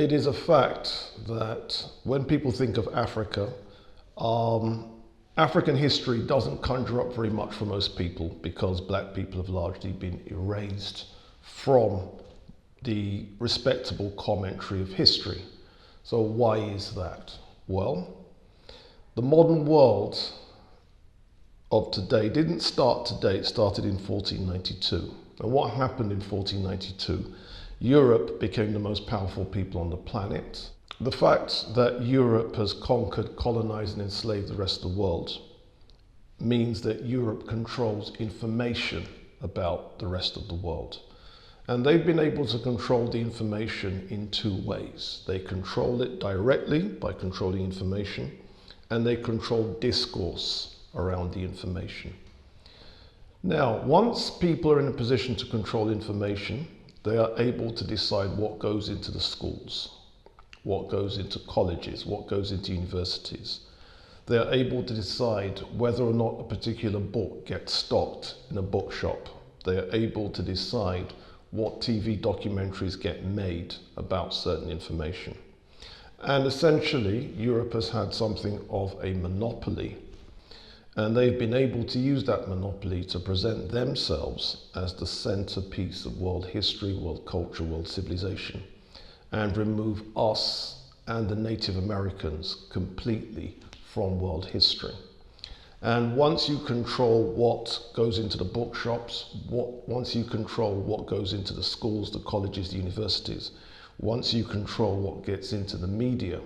It is a fact that when people think of Africa, African history doesn't conjure up very much for most people because black people have largely been erased from the respectable commentary of history. So why is that? Well, the modern world of today didn't start today, it started in 1492. And what happened in 1492? Europe became the most powerful people on the planet. The fact that Europe has conquered, colonized and enslaved the rest of the world means that Europe controls information about the rest of the world. And they've been able to control the information in two ways. They control it directly by controlling information, and they control discourse around the information. Now, once people are in a position to control information, they are able to decide what goes into the schools, what goes into colleges, what goes into universities. They are able to decide whether or not a particular book gets stocked in a bookshop. They are able to decide what TV documentaries get made about certain information. And essentially, Europe has had something of a monopoly, and they've been able to use that monopoly to present themselves as the centerpiece of world history, world culture, world civilization, and remove us and the Native Americans completely from world history. And once you control what goes into the bookshops, once you control what goes into the schools, the colleges, the universities, once you control what gets into the media,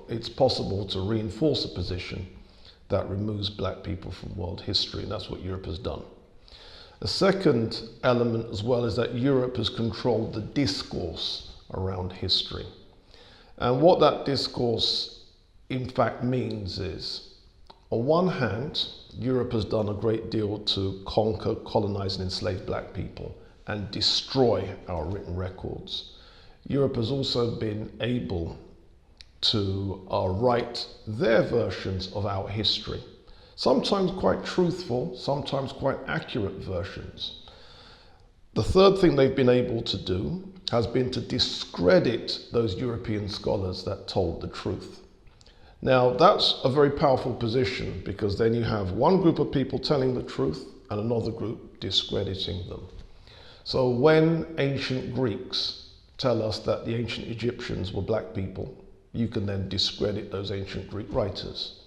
it's possible to reinforce a position that removes black people from world history, and that's what Europe has done. A second element as well is that Europe has controlled the discourse around history. And what that discourse in fact means is, on one hand, Europe has done a great deal to conquer, colonize and enslave black people and destroy our written records. Europe has also been able to write their versions of our history, sometimes quite truthful, sometimes quite accurate versions. The third thing they've been able to do has been to discredit those European scholars that told the truth. Now, that's a very powerful position because then you have one group of people telling the truth and another group discrediting them. So when ancient Greeks tell us that the ancient Egyptians were black people, you can then discredit those ancient Greek writers.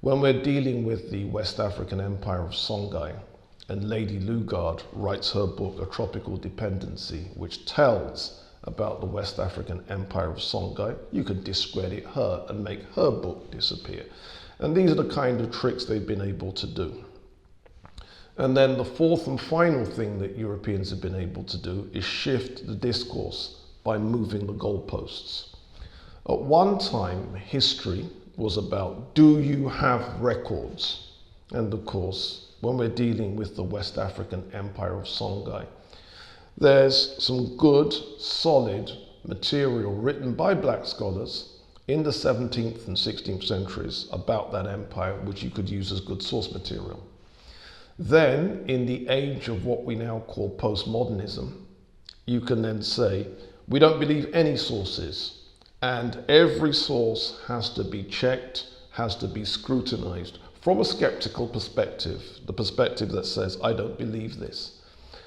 When we're dealing with the West African Empire of Songhai, and Lady Lugard writes her book, A Tropical Dependency, which tells about the West African Empire of Songhai, you can discredit her and make her book disappear. And these are the kind of tricks they've been able to do. And then the fourth and final thing that Europeans have been able to do is shift the discourse by moving the goalposts. At one time, history was about, do you have records? And of course, when we're dealing with the West African Empire of Songhai, there's some good, solid material written by black scholars in the 17th and 16th centuries about that empire, which you could use as good source material. Then, in the age of what we now call postmodernism, you can then say, we don't believe any sources. And every source has to be checked, has to be scrutinized from a skeptical perspective, the perspective that says, I don't believe this.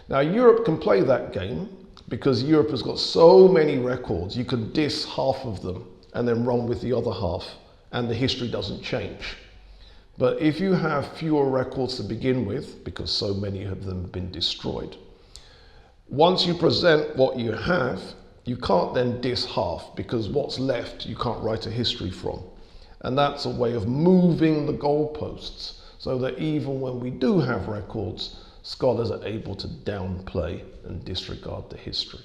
Now, Europe can play that game because Europe has got so many records, you can diss half of them and then run with the other half, and the history doesn't change. But if you have fewer records to begin with, because so many of them have been destroyed, once you present what you have, you can't then diss half, because what's left you can't write a history from. And that's a way of moving the goalposts so that even when we do have records, scholars are able to downplay and disregard the history.